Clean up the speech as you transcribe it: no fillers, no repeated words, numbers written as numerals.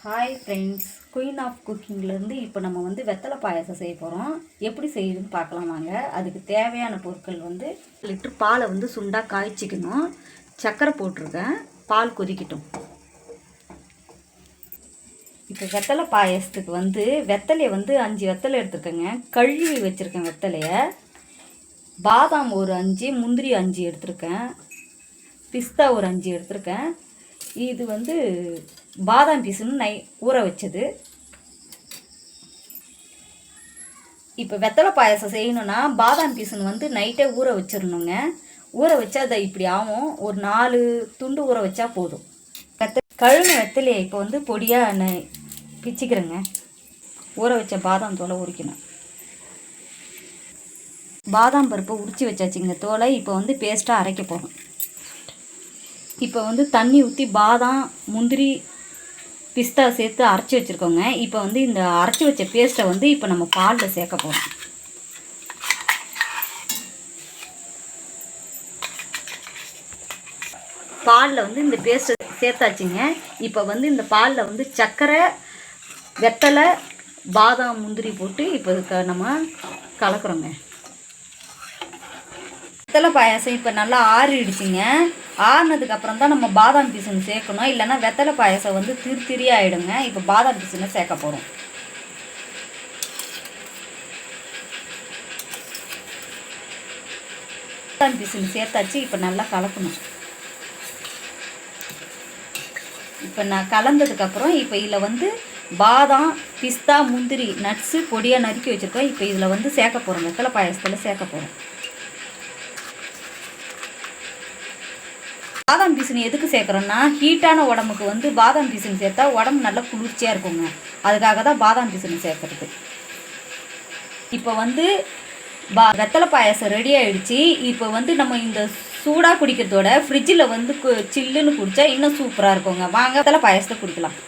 Hi friends, queen of குக்கிங்லேருந்து இப்போ நம்ம வந்து வெத்தலை பாயாசம் செய்ய போகிறோம். எப்படி செய்யுதுன்னு பார்க்கலாம் வாங்க. அதுக்கு தேவையான பொருட்கள் வந்து லிட்டர் பாலை வந்து சுண்டாக காய்ச்சிக்கணும். சர்க்கரை போட்டிருக்கேன், பால் கொதிக்கட்டும். இப்போ வெத்தலை பாயாசத்துக்கு வந்து வெத்தலையை வந்து 5 வெத்தலை எடுத்துருக்கேங்க. கழுவி வச்சுருக்கேன் வெத்தலையை. பாதாம் ஒரு 5, முந்திரி 5 எடுத்திருக்கேன், பிஸ்தா ஒரு 5 எடுத்திருக்கேன். இது வந்து பாதாம் பீஸுன்னு ஊற வச்சது. இப்போ வெத்தலை பாயாசம் செய்யணுன்னா பாதாம் பீஸுன்னு வந்து நைட்டே ஊற வச்சிடணுங்க. ஊற வச்சா அதை இப்படி ஆகும். ஒரு 4 துண்டு ஊற வச்சா போதும். கழுவின வெத்தலையை இப்போ வந்து பொடியாக பிச்சுக்கிறேங்க. ஊற வச்ச பாதாம் தோலை உரிக்கணும். பாதாம் பருப்பை உரித்து வச்சாச்சுங்க தோலை. இப்போ வந்து பேஸ்ட்டாக அரைக்க போகிறோம். இப்போ வந்து தண்ணி ஊற்றி பாதாம், முந்திரி, பிஸ்தா சேர்த்து அரைச்சி வச்சுருக்கோங்க. இப்போ வந்து இந்த அரைச்சி வச்ச பேஸ்ட்டை வந்து இப்போ நம்ம பாலில் சேர்க்க போகிறோம். பாலில் வந்து இந்த பேஸ்ட்டை சேர்த்தாச்சுங்க. இப்போ வந்து இந்த பாலில் வந்து சர்க்கரை, வெத்தலை, பாதாம், முந்திரி போட்டு இப்போ நம்ம கலக்குறோங்க. வெத்தலை பாயாசம் இப்போ நல்லா ஆறிடுச்சிங்க. ஆறினதுக்கப்புறம் தான் நம்ம பாதாம் பீஸுன்னு சேர்க்கணும். இல்லைன்னா வெத்தலை பாயாசம் வந்து திரி ஆகிடுங்க. இப்போ பாதாம் பீஸுன்னு சேர்க்க போகிறோம். பாதாம் பீஸுன்னு சேர்த்தாச்சு. இப்போ நல்லா கலக்கணும். இப்போ நான் கலந்ததுக்கப்புறம் இப்போ இதில் வந்து பாதாம், பிஸ்தா, முந்திரி, நட்ஸு பொடியாக நறுக்கி வச்சுருக்கோம். இப்போ இதில் வந்து சேர்க்க போகிறோம். வெத்தலை பாயாசத்தில் சேர்க்க போகிறோம். பாதாம் பீஸுன்னு எதுக்கு சேர்க்குறோன்னா, ஹீட்டான உடம்புக்கு வந்து பாதாம் பீஸுன்னு சேர்த்தா உடம்பு நல்லா குளிர்ச்சியாக இருக்குங்க. அதுக்காக தான் பாதாம் பீஸுன்னு சேர்க்குறது. இப்போ வந்து வெத்தலை பாயாசம் ரெடி ஆகிடுச்சு. இப்போ வந்து நம்ம இந்த சூடாக குடிக்கிறதோட ஃப்ரிட்ஜில் வந்து சில்லுன்னு குடித்தா இன்னும் சூப்பராக இருக்குங்க. வாங்க வெத்தலை பாயாசத்தை குடிக்கலாம்.